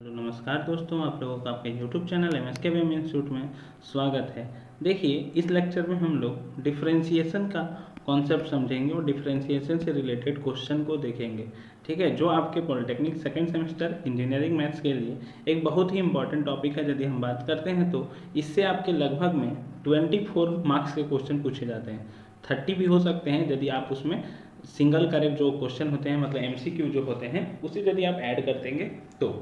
Hello नमस्कार दोस्तों, आप लोगों का आपके YouTube चैनल MSKBM इंस्टीट्यूट में स्वागत है। देखिए, इस लेक्चर में हम लोग डिफरेंशिएशन का कॉन्सेप्ट समझेंगे और डिफरेंशिएशन से रिलेटेड क्वेश्चन को देखेंगे। ठीक है, जो आपके polytechnic second semester engineering maths के लिए एक बहुत ही इंपॉर्टेंट टॉपिक है। यदि हम बात करते हैं तो इससे आपके लगभग में 24 मार्क्स के क्वेश्चन पूछे जाते हैं। 30 भी हो सकते हैं यदि आप उसमें सिंगल करेक्ट जो क्वेश्चन होते हैं, मतलब MCQ जो होते हैं, उसे यदि आप ऐड कर देंगे तो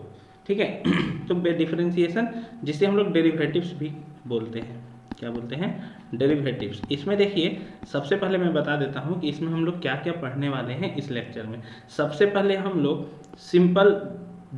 ठीक है। तो डिफरेंशिएशन जिसे हम लोग डेरिवेटिव्स भी बोलते हैं, क्या बोलते हैं? डेरिवेटिव्स। इसमें देखिए, सबसे पहले मैं बता देता हूँ कि इसमें हम लोग क्या क्या पढ़ने वाले हैं इस लेक्चर में। सबसे पहले हम लोग सिंपल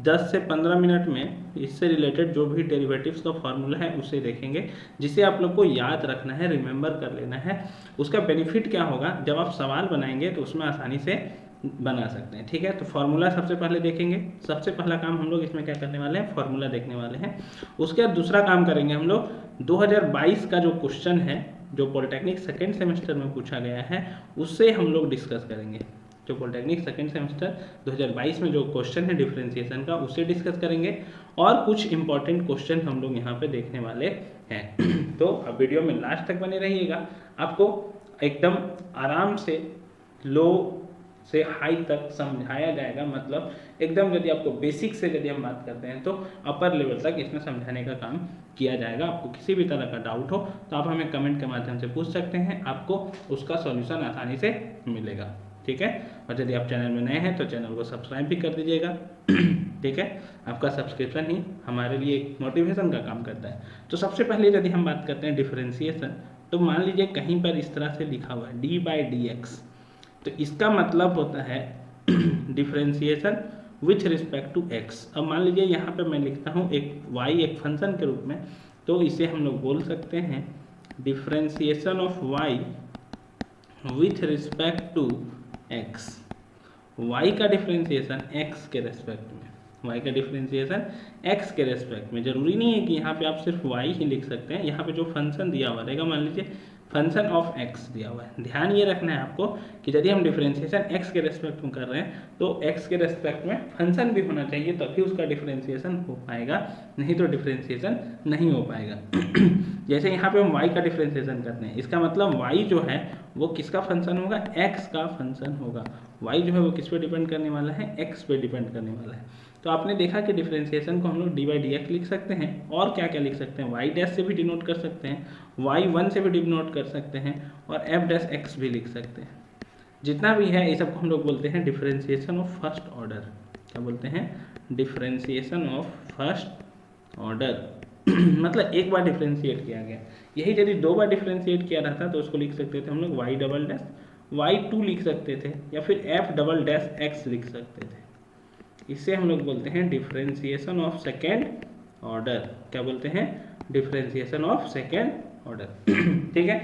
10 से 15 मिनट में इससे रिलेटेड जो भी डेरिवेटिव्स का फॉर्मूला है उसे देखेंगे, जिसे आप लोग को याद रखना है, रिमेंबर कर लेना है। उसका बेनिफिट क्या होगा, जब आप सवाल बनाएंगे तो उसमें आसानी से बना सकते हैं। ठीक है, तो फॉर्मूला सबसे पहले देखेंगे। सबसे पहला काम हम लोग इसमें क्या करने वाले हैं, फॉर्मूला देखने वाले हैं। उसके बाद दूसरा काम करेंगे हम लोग 2022 का जो क्वेश्चन है, जो पॉलिटेक्निक सेकेंड सेमेस्टर में पूछा गया है, उससे हम लोग डिस्कस करेंगे। जो पॉलिटेक्निक सेकेंड सेमेस्टर 2022 में जो क्वेश्चन है डिफरेंशिएशन का, उसे डिस्कस करेंगे। और कुछ इंपॉर्टेंट क्वेश्चन हम लोग यहाँ पे देखने वाले हैं। तो अब वीडियो में लास्ट तक बने रहिएगा। आपको एकदम आराम से लो से हाई तक समझाया जाएगा। मतलब एकदम, यदि आपको बेसिक से यदि हम बात करते हैं तो अपर लेवल तक इसमें समझाने का काम किया जाएगा। आपको किसी भी तरह का डाउट हो तो आप हमें कमेंट के माध्यम से पूछ सकते हैं, आपको उसका सॉल्यूशन आसानी से मिलेगा। ठीक है, और यदि आप चैनल में नए हैं तो चैनल को सब्सक्राइब भी कर दीजिएगा। ठीक है, आपका सब्सक्रिप्शन ही हमारे लिए एक मोटिवेशन का काम करता है। तो सबसे पहले यदि हम बात करते हैं डिफरेंशिएशन, तो मान लीजिए कहीं पर इस तरह से लिखा हुआ है d/dx, तो इसका मतलब होता है differentiation with respect to x। अब मान लीजिए यहाँ पे मैं लिखता हूँ एक y एक फंक्शन के रूप में, तो इसे हम लोग बोल सकते हैं differentiation of y with respect to x। y का डिफरेंशिएशन x के रेस्पेक्ट में, y का डिफरेंशिएशन x के रेस्पेक्ट में। जरूरी नहीं है कि यहाँ पे आप सिर्फ y ही लिख सकते हैं। यहाँ पे जो फंक्शन दिया हुआ रहेगा, मान लीजिए फंक्शन ऑफ x दिया हुआ है। ध्यान ये रखना है आपको कि यदि हम डिफरेंशिएशन x के रेस्पेक्ट में कर रहे हैं तो x के रेस्पेक्ट में फंक्शन भी होना चाहिए, तभी उसका डिफरेंशिएशन हो पाएगा, नहीं तो डिफरेंशिएशन नहीं हो पाएगा। जैसे यहाँ पे हम y का डिफरेंशिएशन करते हैं, इसका मतलब y जो है वो किसका फंक्शन होगा, x का फंक्शन होगा। y जो है वो किस पे डिपेंड करने वाला है, x पे डिपेंड करने वाला है। तो आपने देखा कि डिफरेंशिएशन को हम लोग d/dx लिख सकते हैं, और क्या क्या लिख सकते हैं, y डैश से भी डिनोट कर सकते हैं, y1 से भी डिनोट कर सकते हैं, और f डैश x भी लिख सकते हैं। जितना भी है ये सबको हम लोग बोलते हैं डिफरेंशिएशन ऑफ फर्स्ट ऑर्डर। क्या बोलते हैं? Differentiation of first order. मतलब एक बार डिफरेंशिएट किया गया। यही यदि दो बार डिफरेंशिएट किया रहता तो उसको लिख सकते थे हम लोग y डबल डैश y2 लिख सकते थे, या फिर f डबल डैश x लिख सकते थे। इसे हम लोग बोलते हैं डिफरेंशिएशन ऑफ सेकेंड ऑर्डर। क्या बोलते हैं? Differentiation of second order. ठीक है,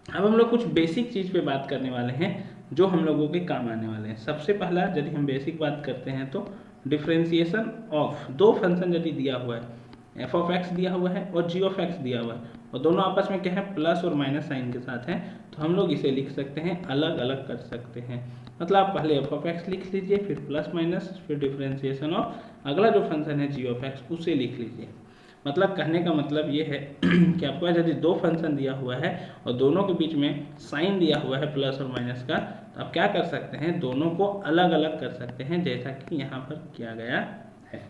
अब हम लोग कुछ बेसिक चीज़ पे बात करने वाले हैं जो हम लोगों के काम आने वाले हैं। सबसे पहला यदि हम बेसिक बात करते हैं तो डिफरेंशिएशन ऑफ दो फंक्शन यदि दिया हुआ है, एफ ऑफ एक्स दिया हुआ है और जी ऑफ एक्स दिया हुआ है, और दोनों आपस में क्या है, प्लस और माइनस साइन के साथ हैं, तो हम लोग इसे लिख सकते हैं, अलग अलग कर सकते हैं। मतलब आप पहले एफ ऑफ एक्स लिख लीजिए, फिर प्लस माइनस, फिर डिफरेंशिएशन ऑफ अगला जो फंक्शन है जी ऑफ एक्स, उसे लिख लीजिए। मतलब कहने का मतलब ये है कि आपको यदि दो फंक्शन दिया हुआ है और दोनों के बीच में साइन दिया हुआ है प्लस और माइनस का, तो आप क्या कर सकते हैं, दोनों को अलग अलग कर सकते हैं, जैसा कि यहाँ पर किया गया है।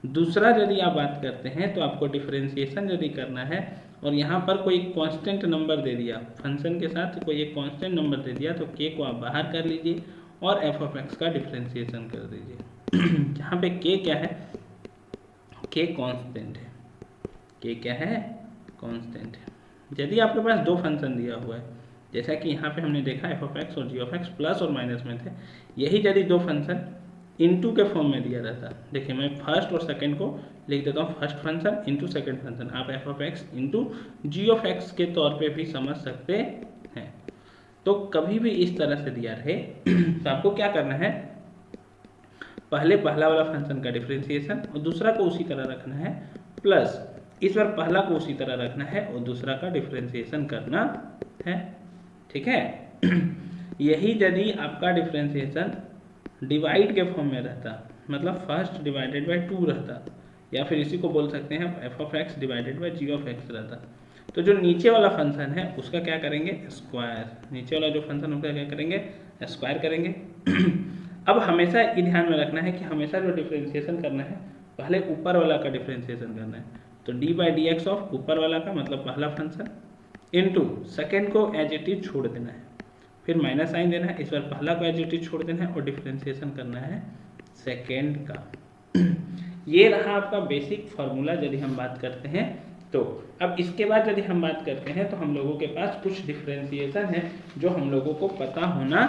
दूसरा यदि आप बात करते हैं तो आपको डिफरेंशिएशन यदि करना है और यहाँ पर कोई कांस्टेंट नंबर दे दिया, फंक्शन के साथ कोई एक कांस्टेंट नंबर दे दिया, तो के को आप बाहर कर लीजिए और एफ ऑफ एक्स का डिफरेंशिएशन कर दीजिए। यहाँ पे के क्या है, के कांस्टेंट है, के क्या है, कांस्टेंट है। यदि आपके पास दो फंक्शन दिया हुआ है, जैसा कि यहाँ पे हमने देखा एफ ऑफ एक्स और जी ऑफ एक्स प्लस और माइनस में थे, यही यदि दो फंक्शन इनटू के फॉर्म में दिया रहता, देखिए मैं फर्स्ट और सेकंड को लिख देता हूँ, first function into second function, आप F of X into G of X के तौर पे भी समझ सकते हैं। तो कभी भी इस तरह से दिया रहे तो आपको क्या करना है, पहले पहला वाला फंक्शन का डिफरेंशिएशन और दूसरा को उसी तरह रखना है, प्लस इस बार पहला को उसी तरह रखना है और दूसरा का डिफरेंशिएशन करना है। ठीक है। यही यदि आपका डिफरेंशिएशन डिवाइड के फॉर्म में रहता, मतलब फर्स्ट डिवाइडेड बाई 2 रहता, या फिर इसी को बोल सकते हैं f of x divided by g of x रहता। तो जो नीचे वाला फंक्शन है उसका क्या करेंगे, स्क्वायर, नीचे वाला जो फंक्शन होगा क्या करेंगे, स्क्वायर करेंगे। अब हमेशा ये ध्यान में रखना है कि हमेशा जो डिफ्रेंशिएशन करना है पहले ऊपर वाला का डिफ्रेंशिएशन करना है। तो D by d x of ऊपर वाला का मतलब पहला फंक्शन इनटू सेकेंड को एज इट इज छोड़ देना है, फिर माइनस साइन देना है, इस बार पहला को एज इट इज छोड़ देना है और डिफ्रेंशिएशन करना है सेकेंड का। ये रहा आपका बेसिक फार्मूला यदि हम बात करते हैं तो। अब इसके बाद यदि हम बात करते हैं तो हम लोगों के पास कुछ डिफ्रेंशिएशन है जो हम लोगों को पता होना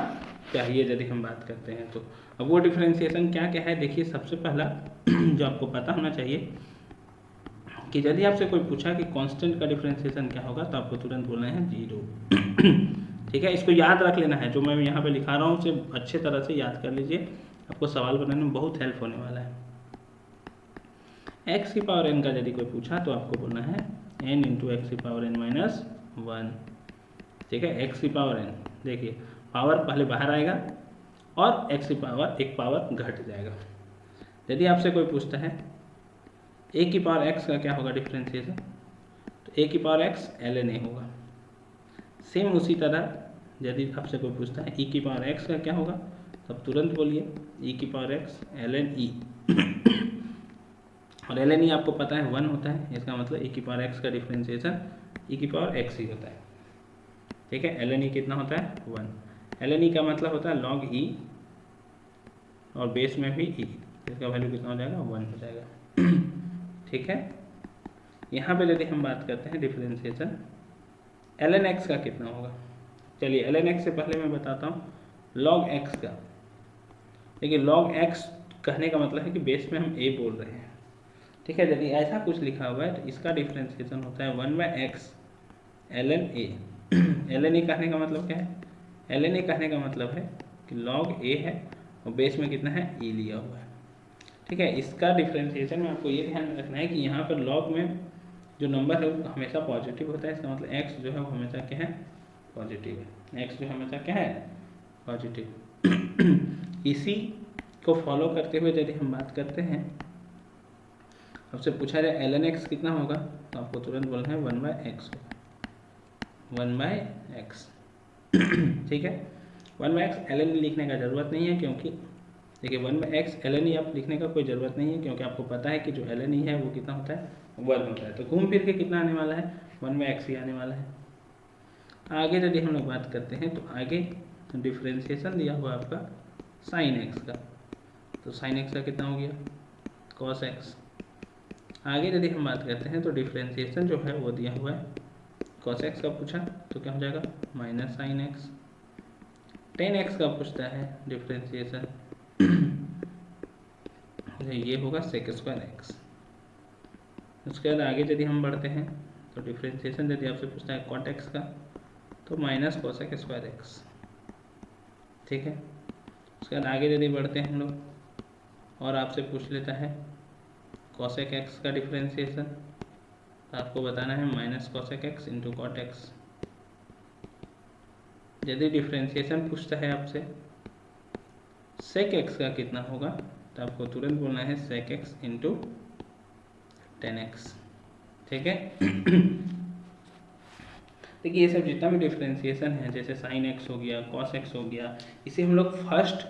चाहिए यदि हम बात करते हैं तो। अब वो डिफ्रेंशिएशन क्या क्या है देखिए, सबसे पहला जो आपको पता होना चाहिए कि यदि आपसे कोई पूछा कि कांस्टेंट का डिफ्रेंशिएशन क्या होगा तो आपको तुरंत बोलना है 0। ठीक है, इसको याद रख लेना है, जो मैं यहाँ पे लिखा रहा हूँ उसे अच्छे तरह से याद कर लीजिए, आपको सवाल बनाने में बहुत हेल्प होने वाला है। x की पावर n का यदि कोई पूछा तो आपको बोलना है n इंटू एक्स की पावर n माइनस 1। ठीक है, x की पावर n, देखिए पावर पहले बाहर आएगा और x की पावर एक पावर घट जाएगा। यदि आपसे कोई पूछता है a की पावर x का क्या होगा डिफ्रेंशिएशन, तो a की पावर x ln a होगा। सेम उसी तरह यदि आपसे कोई पूछता है e की पावर x का क्या होगा, तब तुरंत बोलिए e की पावर x ln e। और ln e आपको पता है 1 होता है, इसका मतलब e की पावर x का डिफ्रेंशिएशन e की पावर x ही होता है। ठीक है, ln e कितना होता है 1। ln e का मतलब होता है log e और बेस में भी e, इसका वैल्यू कितना हो जाएगा 1 हो जाएगा। ठीक है, यहाँ पे यदि हम बात करते हैं डिफ्रेंशिएशन ln x का कितना होगा, चलिए ln x से पहले मैं बताता हूँ log x का। देखिए log x कहने का मतलब है कि बेस में हम a बोल रहे हैं। ठीक है, यदि ऐसा कुछ लिखा हुआ है तो इसका डिफ्रेंशिएशन होता है 1/x ln a। ln a कहने का मतलब क्या है, ln a कहने का मतलब है कि log a है और बेस में कितना है e लिया हुआ है। ठीक है, इसका डिफ्रेंशिएशन में आपको ये ध्यान में रखना है कि यहाँ पर log में जो नंबर है वो हमेशा पॉजिटिव होता है, इसका मतलब x जो है वो हमेशा क्या है पॉजिटिव है, x जो हमेशा क्या है पॉजिटिव। इसी को फॉलो करते हुए यदि हम बात करते हैं, आपसे पूछा जाए ln x कितना होगा तो आपको तुरंत बोलना है 1/x होगा, 1/x। ठीक है, 1/x ln लिखने का ज़रूरत नहीं है, क्योंकि देखिए 1/x ln आप लिखने का कोई ज़रूरत नहीं है, क्योंकि आपको पता है कि जो ln है वो कितना होता है 1 होता है। तो घूम फिर के कितना आने वाला है 1/x ही आने वाला है। आगे यदि हम लोग बात करते हैं तो आगे डिफ्रेंशिएशन दिया हुआ आपका sin x का, तो sin x का कितना हो गया cos x। आगे यदि हम बात करते हैं तो डिफ्रेंशिएशन जो है वो दिया हुआ है cos x का पूछा तो क्या हो जाएगा minus sin x। tan x का पूछता है डिफ्रेंशिएशन ये होगा sec स्क्वायर x। उसके बाद आगे यदि हम बढ़ते हैं तो डिफ्रेंशिएशन यदि आपसे पूछता है cot x का तो माइनस cosec स्क्वायर x। ठीक है, उसके बाद आगे यदि बढ़ते हैं हम लोग और आपसे पूछ लेता है cosec x का डिफ्रेंशिएशन, तो आपको बताना है minus cosec x into cot x। यदि डिफ्रेंशिएशन पूछता है आपसे sec x का कितना होगा तो आपको तुरंत बोलना है sec x into tan x। ठीक है, देखिए ये सब जितना भी डिफ्रेंशिएशन है जैसे sin x हो गया cos x हो गया, इसे हम लोग फर्स्ट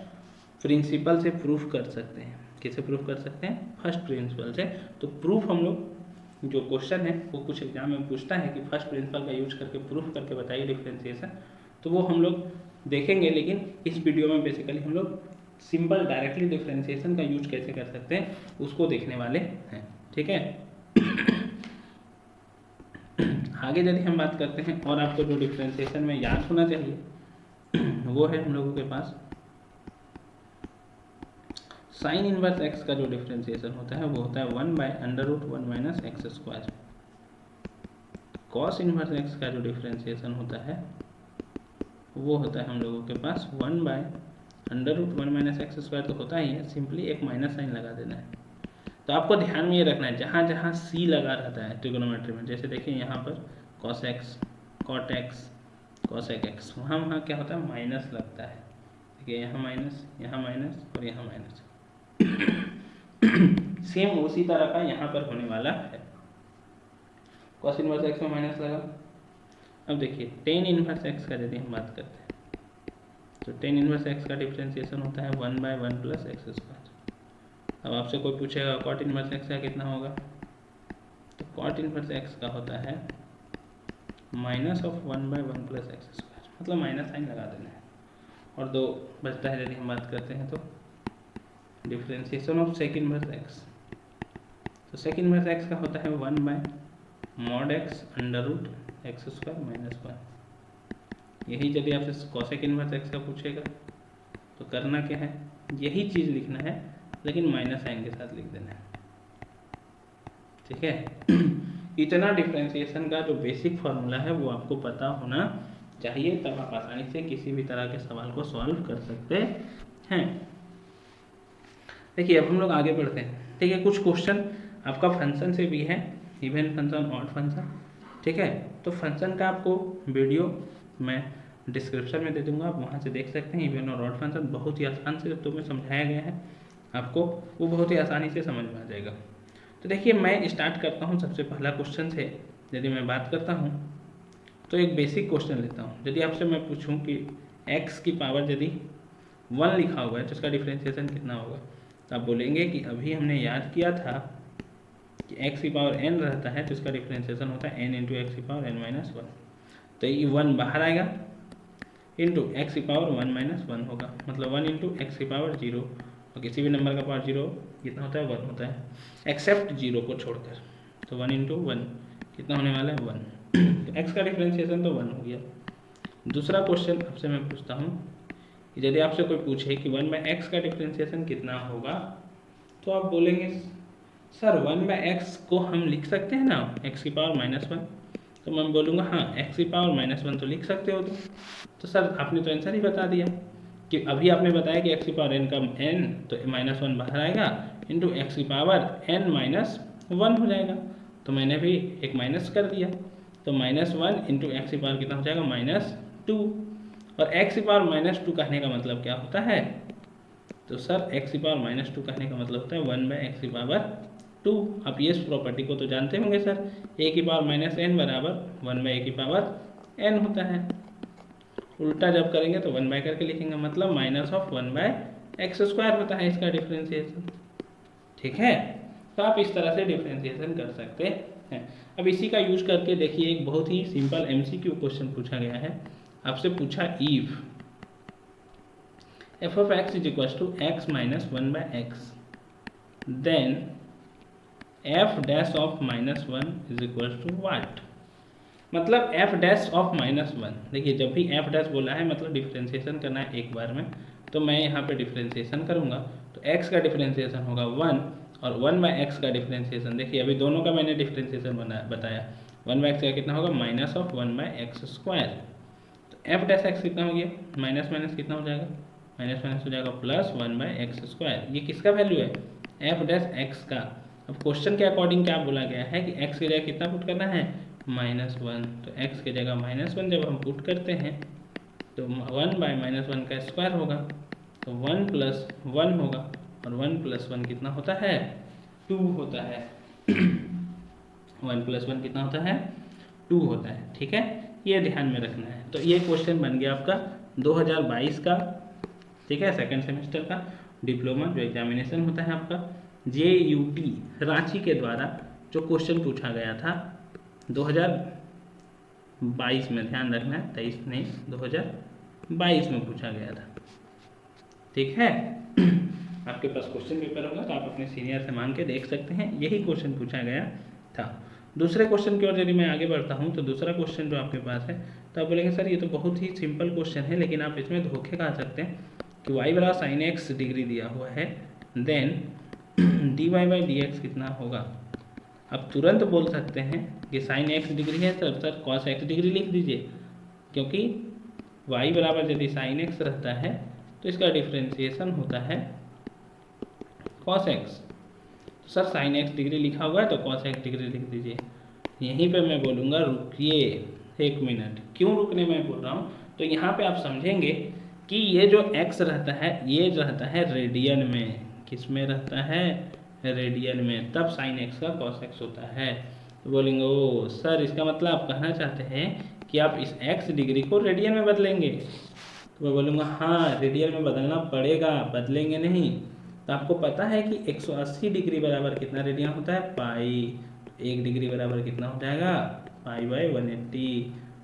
प्रिंसिपल से प्रूफ कर सकते हैं। किसे प्रूफ कर सकते हैं, फर्स्ट प्रिंसिपल से। तो प्रूफ हम लोग जो क्वेश्चन है वो कुछ एग्जाम में पूछता है कि फर्स्ट प्रिंसिपल का यूज करके प्रूफ करके बताइए डिफ्रेंशिएशन, तो वो हम लोग देखेंगे। लेकिन इस वीडियो में बेसिकली हम लोग सिंपल डायरेक्टली डिफ्रेंशिएशन का यूज कैसे कर सकते हैं उसको देखने वाले हैं। ठीक है, आगे यदि हम बात करते हैं और आपको जो डिफ्रेंशिएशन में याद होना चाहिए वो है हम लोगों के पास साइन इनवर्स x का जो डिफ्रेंशिएशन होता है वो होता है 1/√1 minus x square. Cos inverse x का जो डिफ्रेंशिएशन होता है वो होता है हम लोगों के पास 1/√1 माइनस एक्स स्क्वायर। तो होता ही है, सिंपली एक माइनस साइन लगा देना है। तो आपको ध्यान में ये रखना है जहाँ जहाँ c लगा रहता है ट्रिगोनोमेट्री में, जैसे देखिए यहाँ पर cos x cot x cosec x, वहाँ क्या होता है माइनस लगता है। देखिए यहाँ माइनस और यहाँ माइनस। सेम उसी तरह का यहाँ पर होने वाला है। cos इनवर्स एक्स में माइनस लगा। अब देखिए टेन इनवर्स एक्स का यदि हम बात करते हैं तो टेन इनवर्स एक्स का डिफ्रेंसिएशन होता है 1/1 प्लस एक्स स्क्वायर। अब आपसे कोई पूछेगा कॉट इनवर्स एक्स का कितना होगा, तो कॉट इनवर्स एक्स का होता है minus of 1/1 plus x square, मतलब माइनस साइन लगा देना है। और दो बचता है यदि हम बात करते हैं तो differentiation of sec inverse x, तो सेक इनवर्स एक्स का होता है 1/mod x under root x square minus 1। यही यदि आपसे कॉसेक इनवर्स एक्स का पूछेगा तो करना क्या है, यही चीज़ लिखना है लेकिन माइनस साइन के साथ लिख देना है, ठीक है। इतना डिफ्रेंसिएशन का जो बेसिक फार्मूला है वो आपको पता होना चाहिए, तब आप आसानी से किसी भी तरह के सवाल को सॉल्व कर सकते हैं। देखिए अब हम लोग आगे बढ़ते हैं, ठीक है। कुछ क्वेश्चन आपका फंक्शन से भी है, इवन फंक्शन, ऑड फंक्शन, ठीक है। तो फंक्शन का आपको वीडियो मैं डिस्क्रिप्शन में दे दूंगा, आप वहाँ से देख सकते हैं। इवन और ऑड फंक्शन बहुत ही आसान से तो में समझाया गया है आपको, वो बहुत ही आसानी से समझ में आ जाएगा। तो देखिए मैं स्टार्ट करता हूँ सबसे पहला क्वेश्चन से। यदि मैं बात करता हूँ तो एक बेसिक क्वेश्चन लेता हूँ। यदि आपसे मैं पूछूँ कि x की पावर यदि 1 लिखा हुआ है तो इसका डिफ्रेंसिएशन कितना होगा, तो आप बोलेंगे कि अभी हमने याद किया था कि x की पावर n रहता है तो इसका डिफ्रेंसिएशन होता है n इंटू एक्स की पावर n माइनस 1। तो ये 1 बाहर आएगा इंटू एक्स की पावर 1 माइनस 1 होगा, मतलब 1 इंटू एक्स की पावर 0, और किसी भी नंबर का पावर 0 कितना होता है 1 होता है, एक्सेप्ट 0 को छोड़कर। तो 1 इंटू 1 कितना होने वाला है 1। तो एक्स का डिफ्रेंसिएशन तो 1 हो गया। दूसरा क्वेश्चन आपसे मैं पूछता हूँ, यदि आपसे कोई पूछे कि 1/x का डिफ्रेंसिएशन कितना होगा, तो आप बोलेंगे सर 1/x को हम लिख सकते हैं ना x की पावर -1। तो मैं बोलूँगा हाँ x की पावर -1 तो लिख सकते हो। तो सर आपने तो आंसर ही बता दिया कि अभी आपने बताया कि x की पावर n का n, तो -1 बाहर आएगा इंटू एक्स की पावर n माइनस 1 हो जाएगा। तो मैंने भी एक माइनस कर दिया, तो -1 इंटू एक्स की पावर कितना हो जाएगा -2। और x की पावर -2 कहने का मतलब क्या होता है, तो सर x की पावर -2 कहने का मतलब होता है 1/x की पावर 2। आप ये प्रॉपर्टी को तो जानते होंगे सर, a की पावर -n बराबर 1/a की पावर n होता है। उल्टा जब करेंगे तो 1 करके लिखेंगे, मतलब माइनस ऑफ 1/x स्क्वायर होता है इसका डिफ्रेंसिएशन, ठीक है। तो आप इस तरह से डिफ्रेंसिएशन कर सकते हैं। अब इसी का यूज करके देखिए एक बहुत ही सिंपल MCQ क्वेश्चन पूछा गया है। आपसे पूछा if f of x is equals to x minus 1/x, then f dash of -1 is equals to what। मतलब f dash of -1, देखिए जब भी f dash बोला है मतलब डिफ्रेंसिएशन करना है एक बार में, तो मैं यहाँ पे डिफ्रेंसिएशन करूँगा तो x का डिफ्रेंसिएशन होगा 1, और 1/x का डिफ्रेंसिएशन देखिए अभी दोनों का मैंने डिफ्रेंसिएशन बताया। 1/x का कितना होगा माइनस ऑफ 1/x स्क्वायर। तो f डैश x कितना हो गया, माइनस माइनस कितना हो जाएगा, माइनस माइनस हो जाएगा प्लस 1/x स्क्वायर। ये किसका वैल्यू है, f डैश x का। अब क्वेश्चन के अकॉर्डिंग क्या बोला गया है कि x की जगह कितना पुट करना है -1, तो x की जगह -1 जब हम पुट करते हैं तो 1/-1 का स्क्वायर होगा, तो 1 + 1 होगा, और 1 + 1 कितना होता है 2 होता है। 1 + 1 कितना होता है 2 होता है, ठीक है। ये ध्यान में रखना है। तो ये क्वेश्चन बन गया आपका 2022 का, ठीक है, सेकंड सेमेस्टर का डिप्लोमा जो एग्जामिनेशन होता है आपका JUT रांची के द्वारा जो क्वेश्चन पूछा गया था 2022 में, ध्यान रखना है 23 नहीं 2022 में पूछा गया था, ठीक है। आपके पास क्वेश्चन पेपर होगा तो आप अपने सीनियर से मांग के देख सकते हैं, यही क्वेश्चन पूछा गया था। दूसरे क्वेश्चन की ओर यदि मैं आगे बढ़ता हूं तो दूसरा क्वेश्चन जो आपके पास है तो आप बोलेंगे सर ये तो बहुत ही सिंपल क्वेश्चन है, लेकिन आप इसमें धोखे खा सकते हैं कि y बराबर साइन एक्स डिग्री दिया हुआ है, देन dy/dx कितना होगा। आप तुरंत बोल सकते हैं कि साइन एक्स डिग्री है सर कॉस एक्स डिग्री लिख दीजिए, क्योंकि y बराबर यदि साइन एक्स रहता है तो इसका डिफ्रेंसिएशन होता है cos x. Sir sine x degree लिखा हुआ है तो कॉस एक्स डिग्री लिख दीजिए। यहीं पे मैं बोलूँगा रुकिए 1 मिनट। क्यों रुकने में बोल रहा हूँ, तो यहाँ पे आप समझेंगे कि ये जो x रहता है ये रहता है रेडियन में, किस में रहता है, रेडियन में, तब साइन एक्स का कॉस एक्स होता है। तो बोलेंगे ओ सर इसका मतलब आप कहना चाहते हैं कि आप इस एक्स डिग्री को रेडियन में बदलेंगे। तो मैं बोलूँगा हाँ रेडियन में बदलना पड़ेगा, बदलेंगे नहीं। तो आपको पता है कि 180 डिग्री बराबर कितना रेडियन होता है, पाई। 1 डिग्री बराबर कितना हो जाएगा, पाई बाई 180।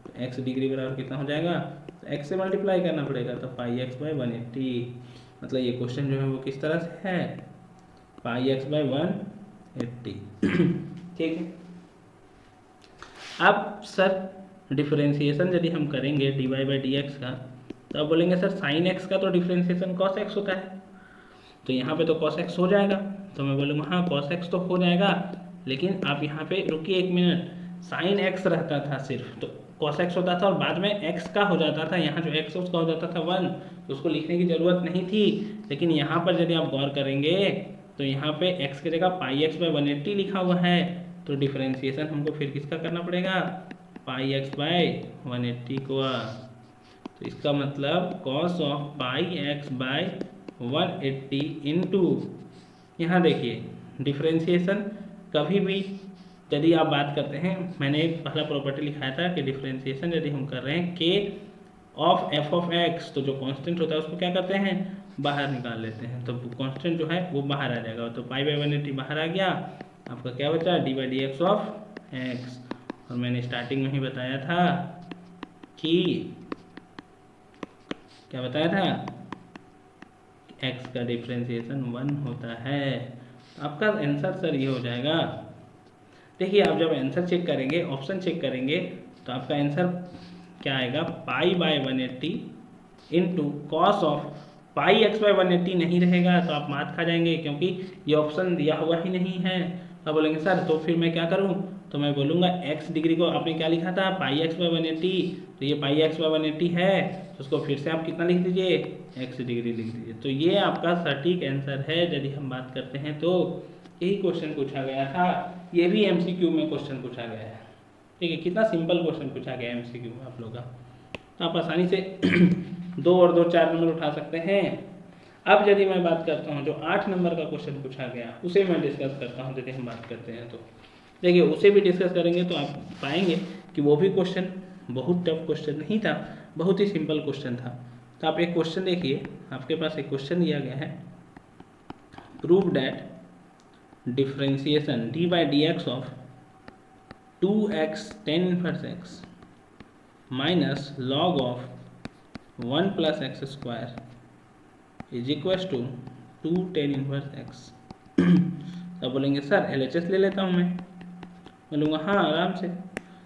तो एक्स डिग्री बराबर कितना हो जाएगा, तो एक्स से मल्टीप्लाई करना पड़ेगा, तो पाई एक्स बाई 180। मतलब ये क्वेश्चन जो है वो किस तरह से है, पाई एक्स बाई 180। ठीक है। अब सर डिफरेंशिएशन यदि हम करेंगे d y by d x का, तो अब बोलेंगे सर साइन एक्स का तो डिफरेंशिएशन कॉस एक्स होता है, तो यहाँ पे तो कॉस एक्स हो जाएगा। तो मैं बोलूँगा हाँ कॉस एक्स तो हो जाएगा, लेकिन आप यहाँ पे रुकिए 1 मिनट, साइन एक्स रहता था सिर्फ, तो कॉस एक्स होता था और बाद में एक्स का हो जाता था, यहाँ जो एक्स है उसका हो जाता था 1, तो उसको लिखने की ज़रूरत नहीं थी। लेकिन यहाँ पर यदि आप गौर करेंगे तो यहाँ पे एक्स की जगह पाई एक्स बाई 180 लिखा हुआ है, तो डिफरेंशिएशन हमको फिर किसका करना पड़ेगा, पाई एक्स बाई 180 को। तो इसका मतलब cos of pi x by 180 into, यहाँ देखिए डिफरेंशिएशन कभी भी यदि आप बात करते हैं, मैंने एक पहला प्रॉपर्टी लिखाया था कि डिफरेंशिएशन यदि हम कर रहे हैं के ऑफ एफ ऑफ एक्स, तो जो कांस्टेंट होता है उसको क्या करते हैं, बाहर निकाल लेते हैं, तो कांस्टेंट जो है वो बाहर आ जाएगा। तो पाई बाई 180 बाहर आ गया, आपका क्या बचा, D by d x of x. और मैंने स्टार्टिंग में ही बताया था कि क्या बताया था, एक्स का डिफरेंशिएशन 1 होता है। आपका आंसर सर ये हो जाएगा। देखिए आप जब आंसर चेक करेंगे, ऑप्शन चेक करेंगे, तो आपका आंसर क्या आएगा, pi by 180 into cos of pi x by 180 नहीं रहेगा तो आप मात खा जाएंगे, क्योंकि ये ऑप्शन दिया हुआ ही नहीं है। अब बोलेंगे सर तो फिर मैं क्या करूं, तो मैं बोलूँगा एक्स डिग्री को आपने क्या लिखा था, पाई एक्स बाय 180, तो ये पाई एक्स बाय 180 है, तो उसको फिर से आप कितना लिख दीजिए, एक्स डिग्री लिख दीजिए। तो ये आपका सटीक आंसर है यदि हम बात करते हैं तो। यही क्वेश्चन पूछा गया था, ये भी एमसीक्यू में क्वेश्चन पूछा गया है। ठीक है, कितना सिंपल क्वेश्चन पूछा गया एमसीक्यू में आप लोग का, तो आप आसानी से 2 और 2 4 नंबर उठा सकते हैं। अब यदि मैं बात करता हूँ जो 8 नंबर का क्वेश्चन पूछा गया, उसे मैं डिस्कस करता हूँ। यदि हम बात करते हैं तो देखिए उसे भी डिस्कस करेंगे तो आप पाएंगे कि वो भी क्वेश्चन बहुत टफ क्वेश्चन नहीं था, बहुत ही सिंपल क्वेश्चन था। तो आप एक क्वेश्चन देखिए, आपके पास एक क्वेश्चन दिया गया है, prove that differentiation d by d x of 2x tan inverse x minus log of 1 plus x square is equal to 2 tan inverse x। तो बोलेंगे सर LHS ले लेता हूँ, मैं बोलूँगा हाँ आराम से।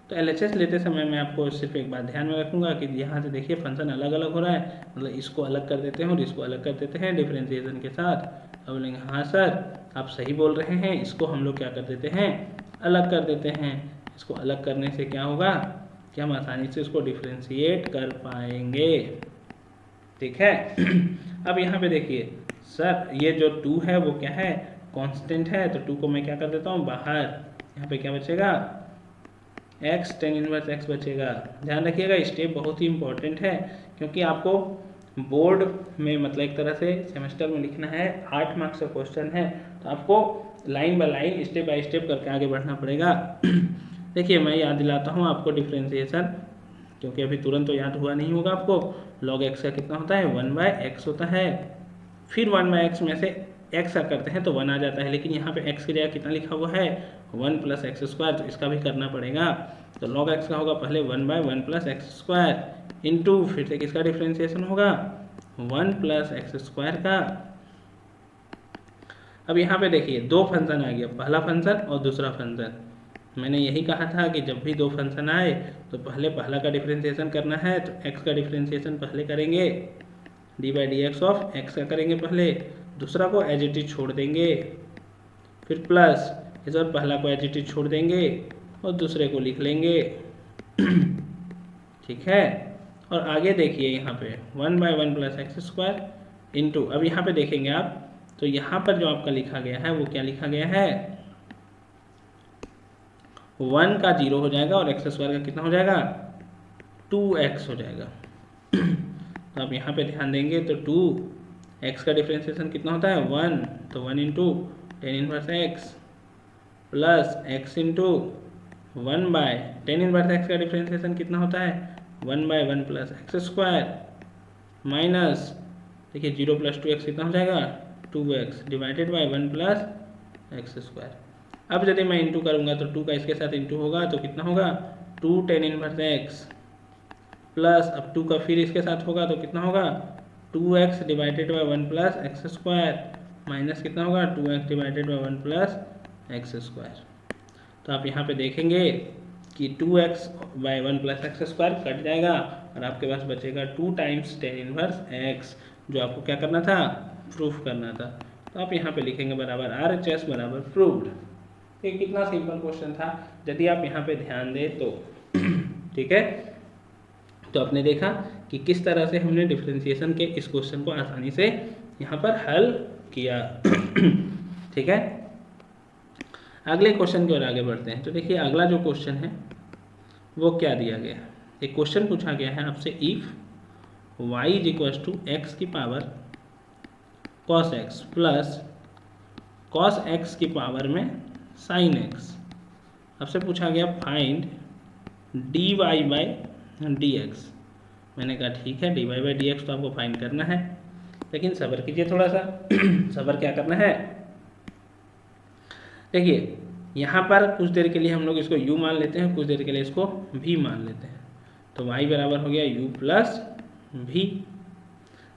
तो LHS लेते समय मैं आपको सिर्फ एक बात ध्यान में रखूँगा कि यहाँ से देखिए फंक्शन अलग अलग हो रहा है, मतलब इसको अलग कर देते हैं और इसको अलग कर देते हैं डिफरेंशिएशन के साथ। अब बोलेंगे हाँ सर आप सही बोल रहे हैं, इसको हम लोग क्या कर देते हैं, अलग कर देते हैं। इसको अलग करने से क्या होगा कि हम आसानी से इसको डिफरेंशिएट कर पाएंगे। ठीक है। अब यहाँ पे देखिए सर ये जो 2 है वो क्या है, कांस्टेंट है, तो 2 को मैं क्या कर देता हूँ बाहर, यहाँ पे क्या बचेगा, x tan इनवर्स x बचेगा। ध्यान रखिएगा स्टेप बहुत ही इंपॉर्टेंट है, क्योंकि आपको बोर्ड में मतलब एक तरह से सेमेस्टर में लिखना है, 8 मार्क्स का क्वेश्चन है, तो आपको line by line step by step करके आगे बढ़ना पड़ेगा। देखिए मैं याद दिलाता हूँ आपको डिफरेंशिएशन, क्योंकि अभी तुरंत तो याद हुआ नहीं होगा आपको। log x का कितना होता है, 1/x होता है, फिर 1/x में से x का करते हैं तो 1 आ जाता है, लेकिन यहाँ पे x की जगह कितना लिखा हुआ है, 1 प्लस एक्स स्क्वायर, तो इसका भी करना पड़ेगा। तो log x का होगा पहले 1/1 प्लस एक्स स्क्वायर इंटू फिर से किसका डिफरेंशिएशन होगा, 1 प्लस एक्स स्क्वायर का। अब यहाँ पे देखिए 2 फंक्शन आ गया, पहला फंक्शन और दूसरा फंक्शन। मैंने यही कहा था कि जब भी 2 फंक्शन आए तो पहले पहला का डिफरेंशिएशन करना है, तो x का डिफरेंशिएशन पहले करेंगे, D by d x of x का करेंगे पहले, दूसरा को एज इट इज छोड़ देंगे, फिर प्लस इस बार पहला को एज इट इज छोड़ देंगे और दूसरे को लिख लेंगे। ठीक है। और आगे देखिए यहाँ पे 1/1 प्लस एक्स स्क्वायर इंटू, अब यहाँ पे देखेंगे आप तो यहाँ पर जो आपका लिखा गया है वो क्या लिखा गया है, 1 का 0 हो जाएगा और एक्स स्क्वायर का कितना हो जाएगा, 2x हो जाएगा। तो आप यहाँ पे ध्यान देंगे तो 2x का डिफरेंशिएशन कितना होता है, 1, तो 1 into tan inverse x plus x into 1 by tan inverse x का डिफ्रेंसिएशन कितना होता है 1 by 1 plus x square minus देखिए 0 प्लस 2x कितना हो जाएगा 2x divided by 1 plus x square. अब यदि मैं इंटू करूँगा तो 2 का इसके साथ इंटू होगा तो कितना होगा 2 टेन इनवर्स एक्स प्लस अब 2 का फिर इसके साथ होगा तो कितना होगा 2x divided by 1 plus x square minus कितना होगा 2x divided by 1 plus x square. तो आप यहाँ पे देखेंगे कि 2x by 1 plus x square cut जाएगा और आपके पास बचेगा 2 टाइम्स टेन इनवर्स x, जो आपको क्या करना था प्रूफ करना था। तो आप यहाँ पे लिखेंगे बराबर RHS बराबर प्रूव्ड। ये कितना सिंपल क्वेश्चन था यदि आप यहाँ पे ध्यान दें तो ठीक है। तो आपने देखा कि किस तरह से हमने डिफरेंशिएशन के इस क्वेश्चन को आसानी से यहाँ पर हल किया ठीक है। अगले क्वेश्चन की ओर आगे बढ़ते हैं। तो देखिए अगला जो क्वेश्चन है वो क्या दिया गया है। एक क्वेश्चन पूछा गया है आपसे if y is equals to X की power cos x plus cos x की पावर में sin x। आपसे पूछा गया फाइंड dy बाई dx। मैंने कहा ठीक है dy बाई dx तो आपको फाइंड करना है, लेकिन सब्र कीजिए थोड़ा सा सब्र क्या करना है। देखिए यहाँ पर कुछ देर के लिए हम लोग इसको u मान लेते हैं, कुछ देर के लिए इसको v मान लेते हैं। तो y बराबर हो गया u प्लस v।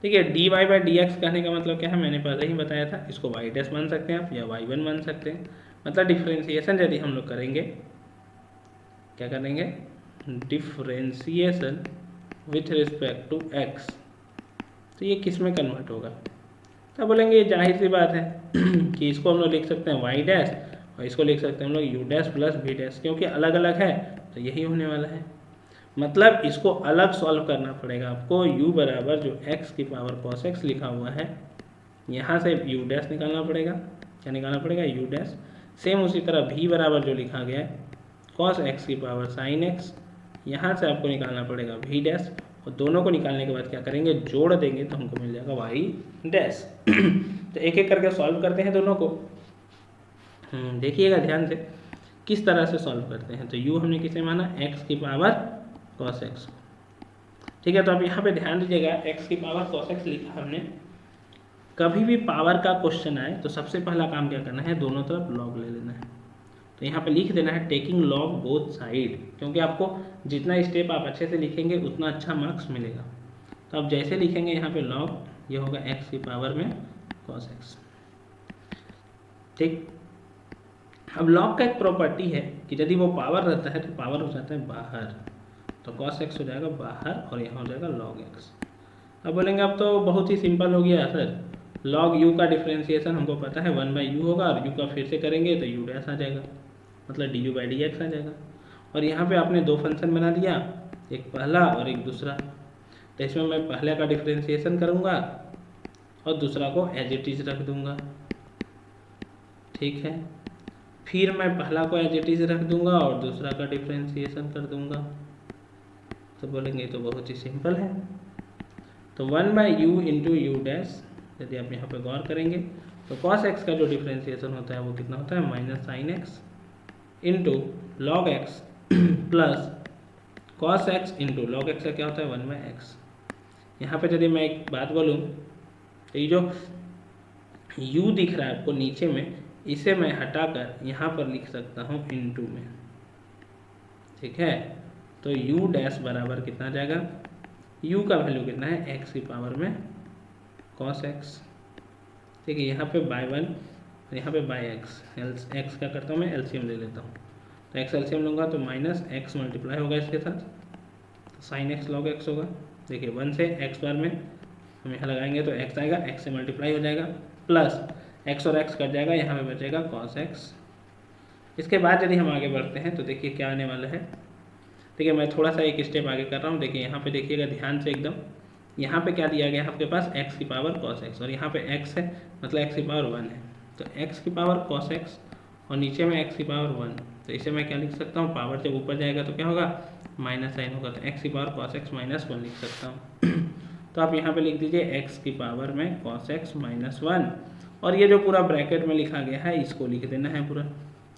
देखिए dy बाई dx कहने का मतलब क्या है, मैंने पहले ही बताया था। इसको y डैश मान सकते हैं आप या y1 मान सकते हैं। मतलब डिफ्रेंशिएशन यदि हम लोग करेंगे, क्या करेंगे differentiation with respect to x, तो ये किस में कन्वर्ट होगा। तो बोलेंगे ये जाहिर सी बात है कि इसको हम लोग लिख सकते हैं y डैश और इसको लिख सकते हैं हम लोग u dash plus v dash, क्योंकि अलग अलग है तो यही होने वाला है। मतलब इसको अलग सॉल्व करना पड़ेगा आपको। u बराबर जो x की पावर cos x लिखा हुआ है, यहाँ से u डैश निकालना पड़ेगा। क्या निकालना पड़ेगा u डैश। सेम उसी तरह v बराबर जो लिखा गया है cos x की पावर sin x, यहाँ से आपको निकालना पड़ेगा v डैश। और दोनों को निकालने के बाद क्या करेंगे जोड़ देंगे तो हमको मिल जाएगा y डैश। तो एक एक करके सॉल्व करते हैं दोनों को। देखिएगा ध्यान से किस तरह से सॉल्व करते हैं। तो u हमने किसे माना x की पावर cos x, ठीक है। तो आप यहाँ पे ध्यान दीजिएगा x की पावर cos x लिखा हमने। कभी भी पावर का क्वेश्चन आए तो सबसे पहला काम क्या करना है, दोनों तरफ लॉग ले लेना है। तो यहाँ पे लिख देना है टेकिंग लॉग बोथ साइड, क्योंकि आपको जितना स्टेप आप अच्छे से लिखेंगे उतना अच्छा मार्क्स मिलेगा। तो आप जैसे लिखेंगे यहाँ पे लॉग, ये होगा x की पावर में cos x, ठीक। अब लॉग का एक प्रॉपर्टी है कि यदि वो पावर रहता है तो पावर हो जाता है बाहर, तो cos x हो जाएगा बाहर और यहाँ हो जाएगा log x। अब बोलेंगे अब तो बहुत ही सिंपल हो गया सर, log u का डिफ्रेंशिएशन हमको पता है 1 बाई यू होगा और u का फिर से करेंगे तो u डैश आ जाएगा, मतलब du बाई dx आ जाएगा। और यहाँ पे आपने दो फंक्शन बना दिया, एक पहला और एक दूसरा। तो इसमें मैं पहले का डिफ्रेंशिएशन करूँगा और दूसरा को एज इट इज रख दूँगा, ठीक है। फिर मैं पहला को एज इट इज रख दूँगा और दूसरा का डिफ्रेंशिएशन कर दूँगा। तो बोलेंगे तो बहुत ही सिंपल है। तो 1 by you into you dash, यदि आप यहाँ पे गौर करेंगे तो cos x का जो डिफ्रेंशिएशन होता है वो कितना होता है minus sine x into log x plus cos x into log x का क्या होता है 1 बाई एक्स। यहाँ पे यदि मैं एक बात बोलूँ तो ये जो u दिख रहा है आपको नीचे में, इसे मैं हटाकर यहाँ पर लिख सकता हूँ इंटू में, ठीक है। तो u डैश बराबर कितना आ जाएगा, u का वैल्यू कितना है x की पावर में cos x, ठीक है। यहाँ पे बाई 1 और यहाँ पे बाई x, x का करता हूँ मैं एलसीएम ले लेता हूँ। तो x एलसीएम लूँगा तो माइनस x मल्टीप्लाई होगा इसके साथ, तो साइन x log x होगा। देखिए 1 से x बार में हम यहाँ लगाएंगे तो x आएगा, x से मल्टीप्लाई हो जाएगा प्लस x और x कट जाएगा, यहाँ पे बचेगा cos x। इसके बाद यदि हम आगे बढ़ते हैं तो देखिए क्या आने वाला है। देखिए मैं थोड़ा सा एक स्टेप आगे कर रहा हूँ। देखिए यहाँ पे देखिएगा ध्यान से एकदम, यहाँ पे क्या दिया गया है आपके पास x की पावर cos x और यहाँ पे x है, मतलब x की पावर 1 है। तो x की पावर cos x और नीचे में x की पावर 1, तो इसे मैं क्या लिख सकता हूँ, पावर जब ऊपर जाएगा तो क्या होगा माइनस साइन होगा, तो x की पावर cos x माइनस 1 लिख सकता हूँ। तो आप यहाँ पे लिख दीजिए x की पावर में cos x माइनस 1 और ये जो पूरा ब्रैकेट में लिखा गया है इसको लिख देना है पूरा।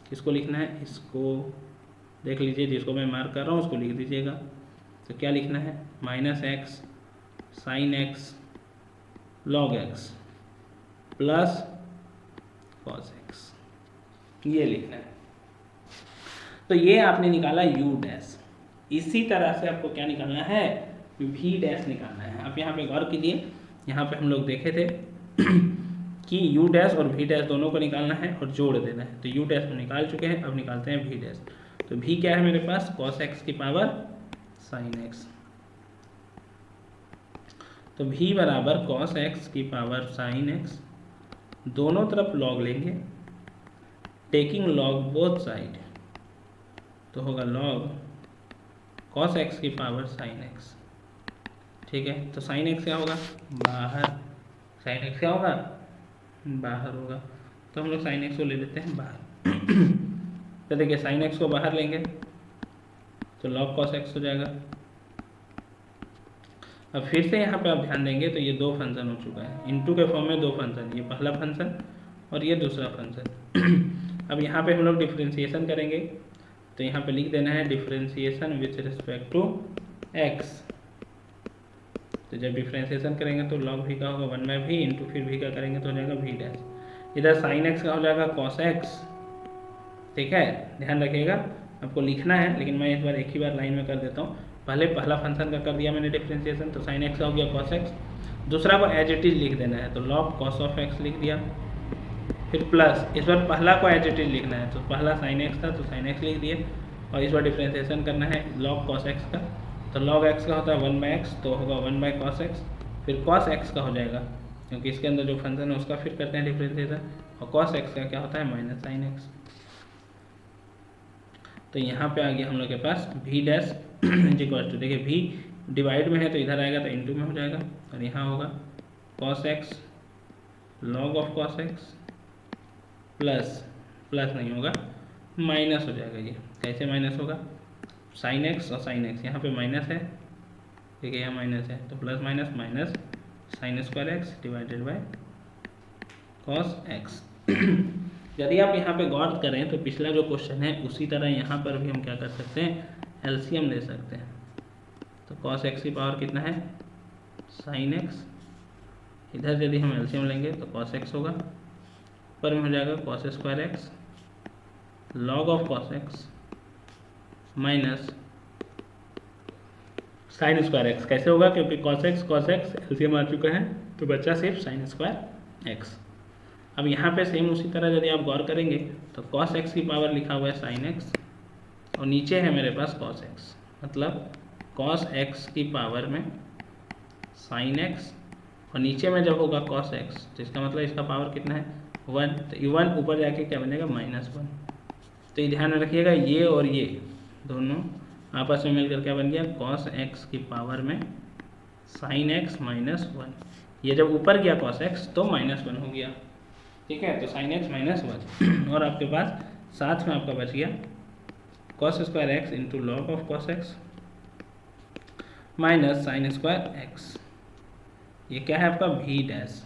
किसको लिखना है, इसको देख लीजिए, जिसको मैं मार्क कर रहा हूँ उसको लिख दीजिएगा। तो क्या लिखना है, -x sin x log x plus cos x, ये लिखना है। तो ये आपने निकाला u डैश। इसी तरह से आपको क्या निकालना है, v डैश निकालना है। आप यहाँ पे गौर कीजिए, यहाँ पे हम लोग देखे थे कि u डैश और v डैश दोनों को निकालना है और जोड़ देना है। तो u डैश हम निकाल चुके हैं, अब निकालते हैं v डैश। तो v क्या है मेरे पास, cos x की पावर sin x। तो v बराबर cos x की पावर sin x, दोनों तरफ लॉग लेंगे, टेकिंग लॉग बोथ साइड, तो होगा log cos x की पावर sin x। ठीक है, तो sin x क्या होगा, बाहर, sin x क्या होगा, बाहर होगा। तो हम लोग sin x को ले लेते हैं बाहर। तो देखिए sin x को बाहर लेंगे तो log cos x हो जाएगा। अब फिर से यहाँ पे आप ध्यान देंगे तो ये दो फंक्शन हो चुका है, इनटू के फॉर्म में दो फंक्शन, ये पहला फंक्शन और ये दूसरा फंक्शन। अब यहाँ पे हम लोग डिफ्रेंशिएशन करेंगे, तो यहाँ पे लिख देना है differentiation with respect to x। तो जब डिफ्रेंशिएशन करेंगे तो log v का होगा 1/v इंटू फिर v का करेंगे तो हो जाएगा v डैश। इधर sin x का हो जाएगा cos x। ठीक है, ध्यान रखिएगा, आपको लिखना है, लेकिन मैं इस बार एक ही बार लाइन में कर देता हूँ। पहले पहला फंक्शन का कर दिया मैंने डिफ्रेंशिएशन, तो sin x का हो गया cos x, दूसरा को एज इट इज लिख देना है, तो log cos of x लिख दिया। फिर प्लस इस बार पहला को एज इट इज लिखना है, तो पहला sin x था तो sin x लिख दिए, और इस बार डिफ्रेंशिएशन करना है log cos x का, तो log x का होता है 1/x, तो होगा 1/cos x। फिर cos x का हो जाएगा, क्योंकि इसके अंदर जो फंक्शन है उसका फिर करते हैं डिफ्रेंशिएशन, और cos x का क्या होता है -sin x। तो यहाँ पे आ गया हम लोग के पास v डैश इक्वल टू, देखिए v डिवाइड में है तो इधर आएगा तो इनटू में हो जाएगा, और यहाँ होगा cos x log of cos x plus नहीं होगा, माइनस हो जाएगा। ये कैसे माइनस होगा, sin x और sin x, यहाँ पे माइनस है, ठीक है, यहाँ माइनस है, तो plus minus minus sin square x divided by cos x। यदि आप यहाँ पे गौर करें तो पिछला जो क्वेश्चन है उसी तरह यहाँ पर भी हम क्या कर सकते हैं, एलसीएम ले सकते हैं। तो cos x की पावर कितना है, sin x, इधर यदि हम एलसीएम लेंगे तो cos x होगा, ऊपर में हो जाएगा cos square x log of cos x minus sin square x. कैसे होगा, क्योंकि cos x एलसीएम आ चुका है तो बचा सिर्फ sin स्क्वायर एक्स। अब यहाँ पे सेम उसी तरह यदि आप गौर करेंगे तो cos x की पावर लिखा हुआ है sin x, और नीचे है मेरे पास cos x, मतलब cos x की पावर में sin x, और नीचे में जब होगा cos x तो इसका मतलब इसका पावर कितना है 1, तो 1 ऊपर जाके क्या बनेगा -1। तो ये ध्यान में रखिएगा, ये और ये दोनों आपस में मिलकर क्या बन गया, cos x की पावर में sin x -1। ये जब ऊपर गया cos x तो -1 हो गया। ठीक है, तो sin x -1 और आपके पास साथ में आपका बच गया cos square x into log of cos x minus sin square x. ये क्या है आपका v डैश,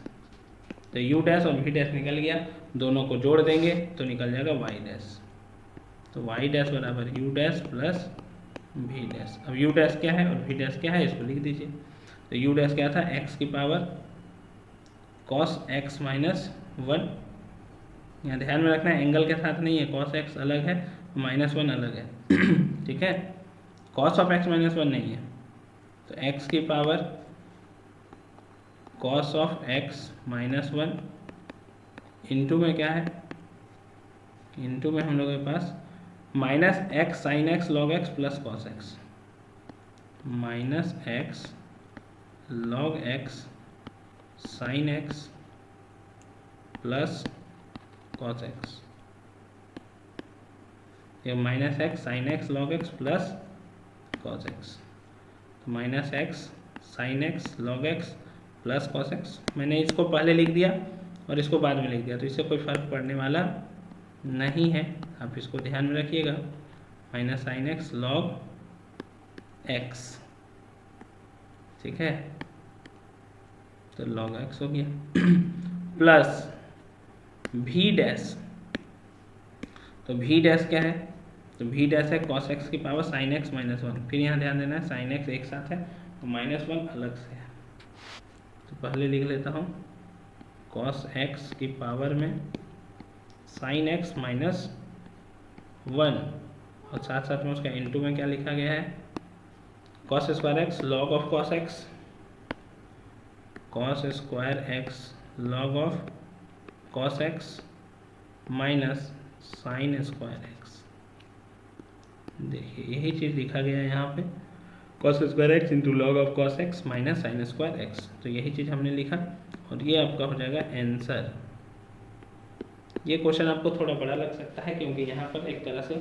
तो u डैश और v डैश निकल गया, दोनों को जोड़ देंगे तो निकल जाएगा y डैश। तो y डैश बराबर u dash plus v dash. अब u डैश क्या है और v डैश क्या है इसको लिख दीजिए। तो u डैश क्या था, x की पावर cos x -1, यहाँ ध्यान में रखना है एंगल के साथ नहीं है, cos x अलग है -1 अलग है। ठीक है, cos ऑफ x -1 नहीं है, तो x की power cos of x -1 into में क्या है, इंटू में हम लोग के पास -x sin x log x plus cos x, -x log x sin x plus cos x, ये -x sin x log x plus cos x, तो -x sin x log x plus cos x। मैंने इसको पहले लिख दिया और इसको बाद में लिख दिया, तो इससे कोई फर्क पड़ने वाला नहीं है, आप इसको ध्यान में रखिएगा। -sin x log x, ठीक है, तो log x हो गया प्लस भी डैश, तो भी डैश क्या है, तो भी डैश है cos x की पावर sin x माइनस 1। फिर यहाँ ध्यान देना है sin x एक साथ है तो माइनस 1 अलग से है। तो पहले लिख लेता हूँ cos x की पावर में sin x माइनस 1 और साथ साथ में उसका इनटू में क्या लिखा गया है, cos square x log of cos x, cos square x log of cos x minus sin square x। देखिए यही चीज़ लिखा गया है यहाँ पे, cos square x into log of cos x minus sin square x। तो यही चीज़ हमने लिखा और ये आपका हो जाएगा आंसर। ये क्वेश्चन आपको थोड़ा बड़ा लग सकता है क्योंकि यहाँ पर एक तरह से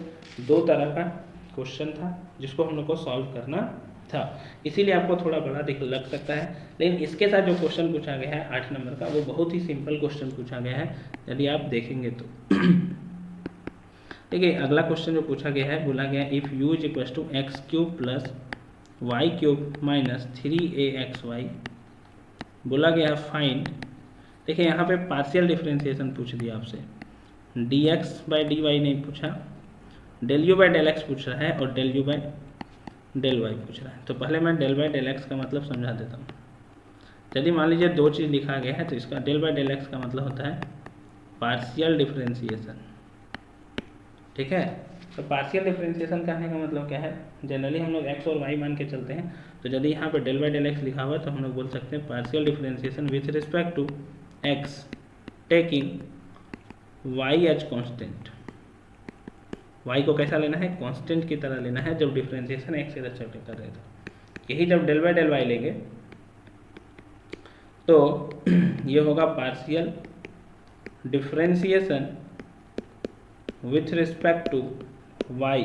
दो तरह का क्वेश्चन था जिसको हम लोग को सॉल्व करना था, इसीलिए आपको थोड़ा बड़ा लग सकता है। लेकिन इसके साथ जो क्वेश्चन पूछा गया है 8 नंबर का, वो बहुत ही सिंपल क्वेश्चन पूछा गया है यदि आप देखेंगे तो। देखिए अगला क्वेश्चन जो पूछा गया है, बोला गया if u is equal to x cube plus y cube minus 3axy, बोला गया है फाइंड। देखिए यहाँ पे पार्शियल डिफरेंशिएशन पूछ दिया आपसे, dx बाई dy नहीं पूछा, del u by del x पूछ रहा है और del u by del y पूछ रहा है। तो पहले मैं डेल बाई डेल एक्स का मतलब समझा देता हूँ। यदि मान लीजिए दो चीज़ लिखा गया है तो इसका डेल बाई डेल एक्स का मतलब होता है पार्शियल डिफरेंशिएशन, ठीक है। तो पार्शियल डिफरेंशिएशन कहने का मतलब क्या है, जनरली हम लोग x और y मान के चलते हैं। तो यदि यहाँ पे डेल बाई डेल एक्स लिखा हुआ है तो हम लोग बोल सकते हैं partial differentiation with respect to x taking y as constant. y को कैसा लेना है, कांस्टेंट की तरह लेना है जब डिफरेंशिएशन x के रेस्पेक्ट कर रहे थे। यही जब डेल बाई डेल वाई लेंगे तो ये होगा partial differentiation with respect to y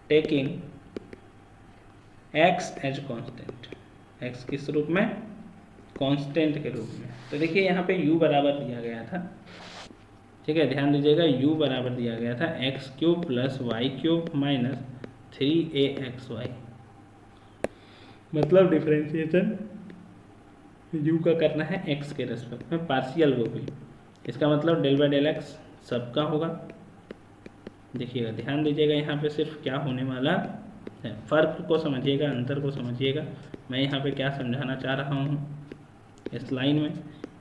taking x as constant, x किस रूप में, कांस्टेंट के रूप में। तो देखिए यहाँ पे u बराबर दिया गया था, ठीक है, ध्यान दीजिएगा u बराबर दिया गया था x cube plus y cube minus 3axy, मतलब डिफरेंशिएशन u का करना है x के रेस्पेक्ट में, पार्शियल वो भी। इसका मतलब डेल बाई डेल एक्स सबका होगा। देखिएगा ध्यान दीजिएगा यहाँ पे सिर्फ क्या होने वाला है, फ़र्क को समझिएगा, अंतर को समझिएगा। मैं यहाँ पे क्या समझाना चाह रहा हूँ इस लाइन में,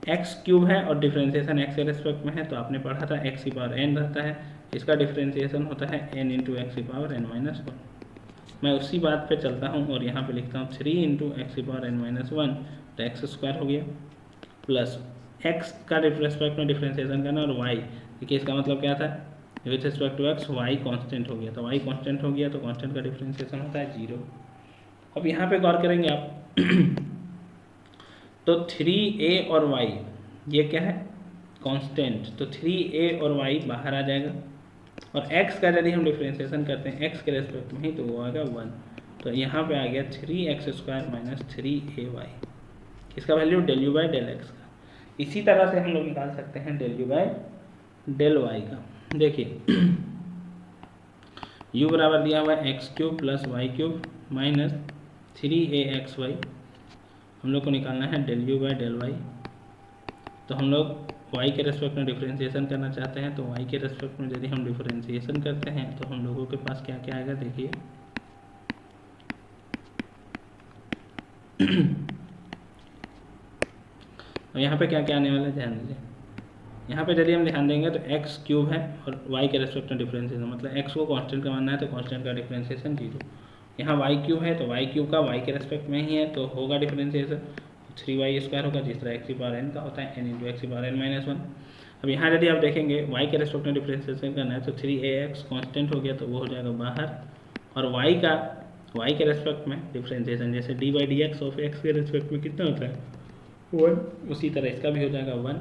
एक्स क्यूब है और डिफरेंशिएशन एक्स के रेस्पेक्ट में है, तो आपने पढ़ा था एक्स की पावर एन रहता है, इसका डिफरेंशिएशन होता है एन इंटू एक्स की पावर एन माइनस 1। मैं उसी बात पे चलता हूँ और यहाँ पे लिखता हूँ 3 इंटू एक्स की पावर एन माइनस 1, तो एक्स स्क्वायर हो गया प्लस एक्स का रेस्पेक्ट में डिफरेंशिएशन करना और वाई, देखिए इसका मतलब क्या था, with respect to x y constant हो गया, तो वाई कांस्टेंट हो गया तो कांस्टेंट का डिफरेंशिएशन होता है 0। अब यहाँ पे गौर करेंगे आप तो 3a और y ये क्या है, कांस्टेंट, तो 3a और y बाहर आ जाएगा और x का यदि हम डिफरेंशिएशन करते हैं x के रेस्पेक्ट में ही तो वो आएगा 1। तो यहाँ पे आ गया 3x स्क्वायर माइनस 3ay, इसका value del u by del x का। इसी तरह से हम लोग निकाल सकते हैं del u by del y का। देखिए u बराबर दिया हुआ है x cube plus y cube minus 3axy, हम लोग को निकालना है del u by del y. तो हम लोग y के रेस्पेक्ट में डिफरेंशिएशन करना चाहते हैं, तो y के रेस्पेक्ट में यदि हम डिफरेंशिएशन करते हैं तो हम लोगों के पास क्या क्या आएगा, देखिए और यहाँ पे क्या क्या आने वाला है ध्यान दीजिए। यहाँ पे यदि हम ध्यान देंगे तो x क्यूब है और y के रेस्पेक्ट में डिफरेंशिएशन, मतलब x को कांस्टेंट का मानना है तो कांस्टेंट का डिफरेंशिएशन 0। यहाँ y क्यूब है तो y क्यूब का y के रेस्पेक्ट में ही है तो होगा डिफरेंशिएशन 3y स्क्वायर होगा, जिस तरह x की पावर n का होता है n इंटू एक्स की पावर n माइनस 1। अब यहाँ यदि आप देखेंगे y के रेस्पेक्ट में डिफरेंशिएशन करना है तो 3ax कांस्टेंट हो गया तो वो हो जाएगा बाहर, और y के रेस्पेक्ट में डिफरेंशिएशन जैसे D by d x of X के रेस्पेक्ट में कितना होता है 1, उसी तरह इसका भी हो जाएगा 1।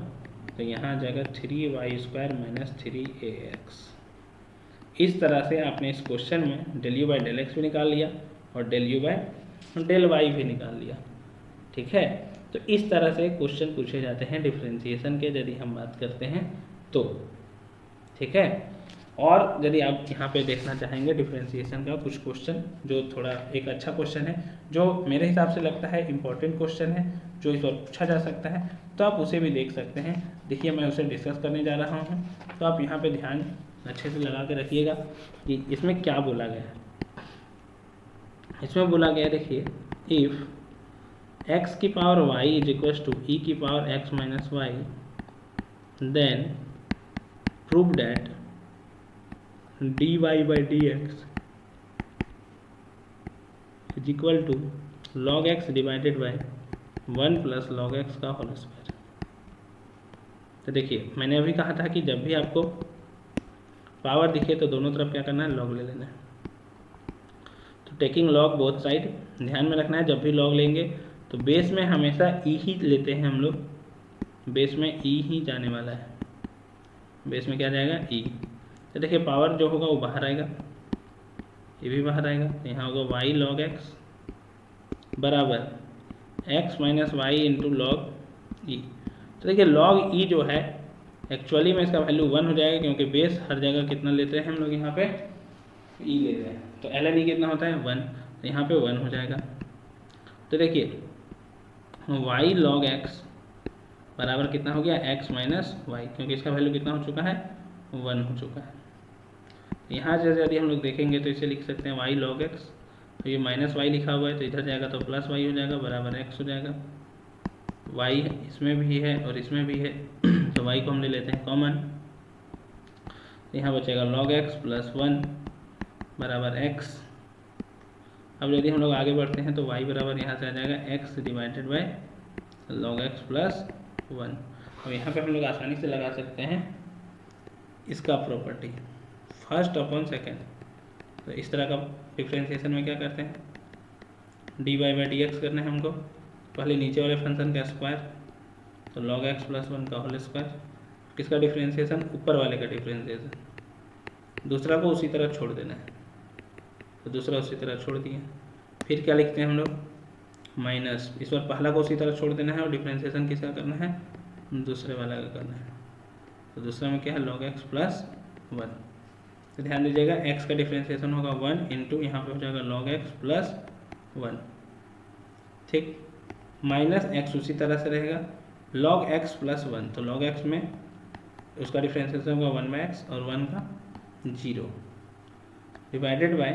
तो यहाँ आ जाएगा 3y स्क्वायर माइनस 3ax। इस तरह से आपने इस क्वेश्चन में del u by del x भी निकाल लिया और del u by del y भी निकाल लिया, ठीक है। तो इस तरह से क्वेश्चन पूछे जाते हैं डिफरेंशिएशन के, यदि हम बात करते हैं तो, ठीक है। और यदि आप यहाँ पे देखना चाहेंगे डिफरेंशिएशन का कुछ क्वेश्चन जो थोड़ा एक अच्छा क्वेश्चन है, जो मेरे हिसाब से लगता है इम्पोर्टेंट क्वेश्चन है, जो इस बार पूछा जा सकता है, तो आप उसे भी देख सकते हैं। देखिए मैं उसे डिस्कस करने जा रहा हूँ, तो आप यहाँ पे ध्यान अच्छे से लगा के रखिएगा कि इसमें क्या बोला गया है। इसमें बोला गया देखिए, इफ़ x की power y is equal to e की power x minus y, then prove that dy by dx is equal to log x divided by 1 plus log x का होल स्क्वायर। तो देखिए मैंने अभी कहा था कि जब भी आपको पावर दिखे तो दोनों तरफ क्या करना है, लॉग ले लेना है। तो टेकिंग लॉग बोथ साइड, ध्यान में रखना है जब भी लॉग लेंगे तो बेस में हमेशा ई ही लेते हैं हम लोग, बेस में ई ही जाने वाला है, बेस में क्या जाएगा, ई। तो देखिए पावर जो होगा वो बाहर आएगा, ये भी बाहर आएगा, तो यहाँ होगा वाई लॉग एक्स बराबर X minus Y into log E. तो देखिए लॉग ई जो है एक्चुअली में इसका वैल्यू 1 हो जाएगा, क्योंकि बेस हर जगह कितना लेते हैं हम लोग, यहाँ पे ई लेते हैं, तो एल एन ई कितना होता है 1, तो यहाँ पे 1 हो जाएगा। तो देखिए वाई लॉग एक्स बराबर कितना हो गया, एक्स माइनस वाई, क्योंकि इसका वैल्यू कितना हो चुका है, 1 हो चुका है। यहाँ से यदि हम लोग देखेंगे तो इसे लिख सकते हैं वाई लॉग एक्स, तो ये माइनस वाई लिखा हुआ है तो इधर जाएगा तो प्लस वाई हो जाएगा बराबर एक्स हो जाएगा। वाई इसमें भी है और इसमें भी है तो वाई को हम ले लेते हैं कॉमन, यहाँ बचेगा log x प्लस 1 बराबर x। अब यदि हम लोग आगे बढ़ते हैं तो y बराबर यहाँ से आ जाएगा x divided bye log x plus 1। अब यहाँ पे हम लोग आसानी से लगा सकते हैं इसका प्रॉपर्टी फर्स्ट अपॉन सेकेंड। तो इस तरह का डिफ्रेंशिएशन में क्या करते हैं, dy बाई डी एक्स करना है हमको, पहले नीचे वाले फंक्शन का स्क्वायर, तो log x प्लस 1 का होल स्क्वायर, किसका डिफ्रेंशिएशन, ऊपर वाले का डिफ्रेंशिएशन, दूसरा को उसी तरह छोड़ देना है, तो दूसरा उसी तरह छोड़ दिए। फिर क्या लिखते हैं हम लोग, माइनस, इस बार पहला को उसी तरह छोड़ देना है और डिफ्रेंशिएशन किसका करना है, दूसरे वाला का करना है, तो दूसरा में क्या है log x प्लस 1। तो ध्यान दीजिएगा x का डिफ्रेंशिएशन होगा 1 इंटू यहाँ पे हो जाएगा log x प्लस 1, ठीक, माइनस x उसी तरह से रहेगा, log x प्लस 1, तो log x में उसका डिफ्रेंशिएशन होगा 1 बाई एक्स और 1 का 0 divided by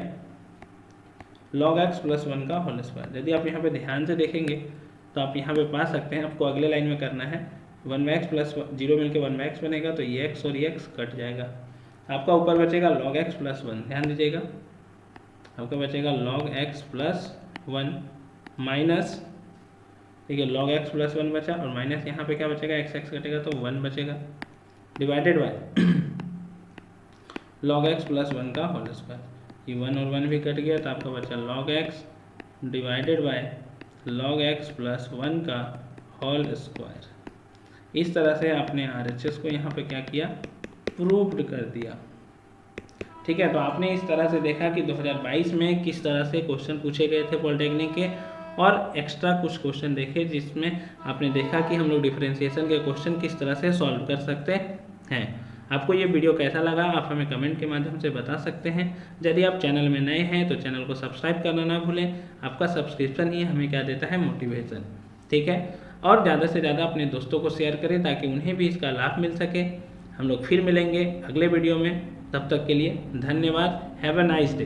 log x plus 1 का होल स्क्वायर। यदि आप यहाँ पे ध्यान से देखेंगे तो आप यहाँ पे पा सकते हैं, आपको अगले लाइन में करना है 1 बाई एक्स प्लस 0 मिलकर 1 बाई एक्स बनेगा, तो ये x और ये x कट जाएगा, आपका ऊपर बचेगा log x प्लस 1। ध्यान दीजिएगा आपका बचेगा log x प्लस 1 माइनस, ठीक है, log x प्लस 1 बचा और माइनस यहाँ पे क्या बचेगा, x x कटेगा तो 1 बचेगा divided by log x plus 1 का होल स्क्वायर। ये 1 और 1 भी कट गया तो आपका बचा log x divided bye log x plus 1 का होल स्क्वायर। इस तरह से आपने RHS को यहाँ पे क्या किया, प्रूव्ड कर दिया, ठीक है। तो आपने इस तरह से देखा कि 2022 में किस तरह से क्वेश्चन पूछे गए थे पॉलिटेक्निक के, और एक्स्ट्रा कुछ क्वेश्चन देखे जिसमें आपने देखा कि हम लोग डिफरेंशिएशन के क्वेश्चन किस तरह से सॉल्व कर सकते हैं। आपको ये वीडियो कैसा लगा आप हमें कमेंट के माध्यम से बता सकते हैं। यदि आप चैनल में नए हैं तो चैनल को सब्सक्राइब करना ना भूलें, आपका सब्सक्रिप्शन ही हमें क्या देता है, मोटिवेशन, ठीक है। और ज़्यादा से ज़्यादा अपने दोस्तों को शेयर करें ताकि उन्हें भी इसका लाभ मिल सके। हम लोग फिर मिलेंगे अगले वीडियो में, तब तक के लिए धन्यवाद। Have a nice day.